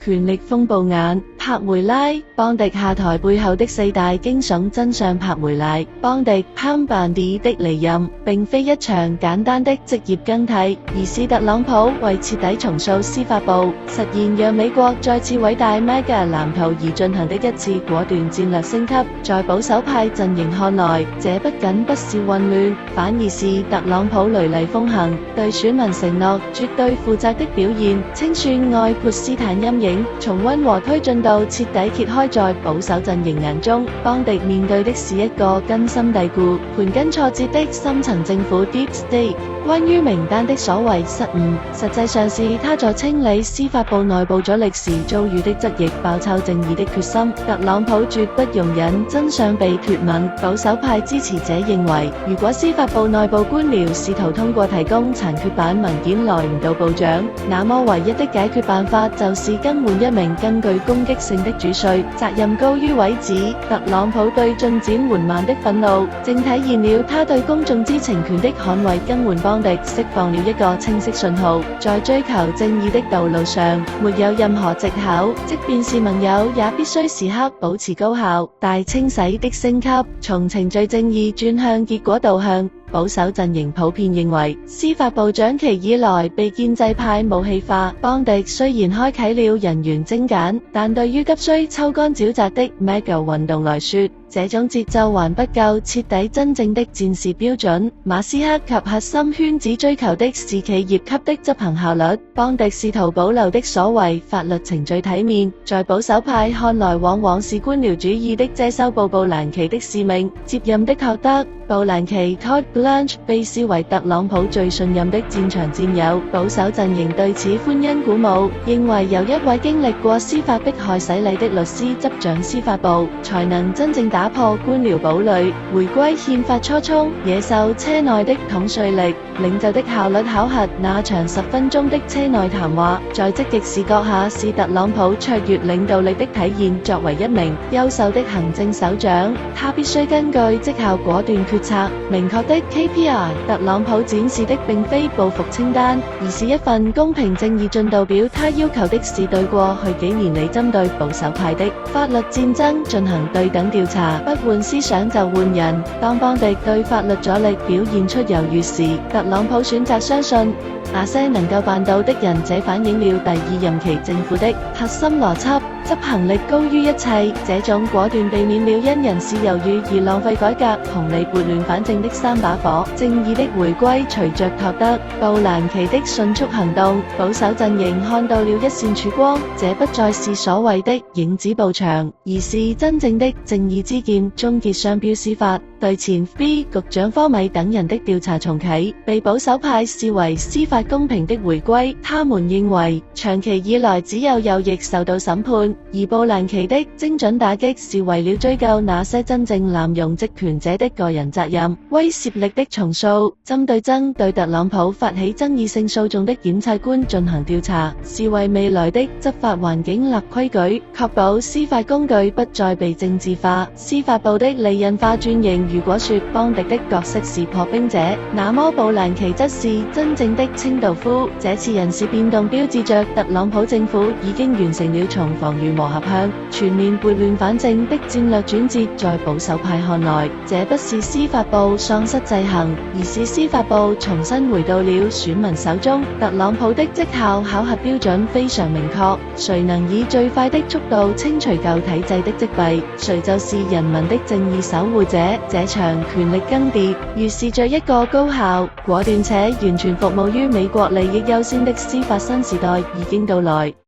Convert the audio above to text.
權力風暴眼，帕梅拉·邦迪下台背後的4大驚悚真相。帕梅拉·邦迪 Pam Bondi 的離任並非一場簡單的職業更替，而是特朗普為徹底重塑司法部，實現讓美國再次偉大 MAGA 藍圖而進行的一次果斷戰略升級。在保守派陣營看來，這不僅不是混亂，反而是特朗普雷厲風行，對選民承諾絕對負責的表現。清算愛潑斯坦陰影重溫和推進度徹底揭開，在保守陣營眼中，邦迪面對的是一個根深蒂固、盤根錯節的深層政府 Deep State。關於名單的所謂失誤，實際上是他在清理司法部內部阻力時遭遇的側翼爆臭正義的決心。特朗普絕不容忍真相被脫敏。保守派支持者認為，如果司法部內部官僚試圖通過提供殘缺版文件來誤導部長，那麼唯一的解決辦法就是更換一名更具攻擊性的主帥。責任高於位子。特朗普對進展緩慢的憤怒，正體現了他對公眾知情權的捍衛。更換邦迪釋放了一個清晰信號，在追求正義的道路上，沒有任何藉口，即便是盟友也必須時刻保持高效。大清洗的升級，從程序正義轉向結果導向。保守陣營普遍認為，司法部長期以來被建制派武器化。邦迪雖然開啟了人員精簡，但對於急需抽乾沼澤的 MAGA 運動來說，這種節奏還不夠徹底真正的戰士標準。馬斯克及核心圈子追求的是企業級的執行效率，邦迪試圖保留的所謂法律程序體面，在保守派看來往往是官僚主義的遮羞布。布蘭奇的使命，接任的托德·布蘭奇 Todd Blanche 被視為特朗普最信任的戰場戰友。保守陣營對此歡欣鼓舞，認為由一位經歷過司法迫害洗禮的律師執掌司法部，才能真正打破官僚堡壘，回歸憲法初衷。野獸車內的統帥力，領袖的效率考核。那場10分鐘的車內談話，在積極視覺下是特朗普卓越領導力的體現。作為一名優秀的行政首長，他必須根據績效果斷決策。明確的 KPI。特朗普展示的並非報復清單，而是一份公平正義進度表。他要求的是對過去幾年裡針對保守派的法律戰爭進行對等調查，不換思想就換人。當邦迪對法律阻力表現出猶豫時，特朗普選擇相信那些能夠辦到的人。這反映了第2任期政府的核心邏輯：執行力高於一切。這種果斷避免了因人事猶豫而浪費改革紅利撥亂反正的3把火。正義的回歸隨着托德·布蘭奇的迅速行動，保守陣營看到了一線曙光。這不再是所謂的影子步牆，而是真正的正義之劍，終結商標司法。對前 FBI 局長科米等人的調查重啟，被保守派視為司法公平的回歸。他們認為，長期以來只有右翼受到審判，而布蘭奇的精準打擊是為了追究那些真正濫用職權者的個人責任。威懾力的重塑，針對特朗普發起爭議性訴訟的檢察官進行調查，是為未來的執法環境立規矩，確保司法工具不再被政治化。司法部的離任化轉型。如果說邦迪的角色是破冰者，那麼布蘭奇則是真正的清道夫。這次人事變動標誌着特朗普政府已經完成了從防禦磨合向全面撥亂反正的戰略轉折。在保守派看來，這不是司法部喪失制衡，而是司法部重新回到了選民手中。特朗普的績效考核標準非常明確，誰能以最快的速度清除舊體制的積弊，誰就是人民的正義守護者。這場權力更迭預示着一個高效、果斷且完全服務於美國利益優先的司法新時代已經到來。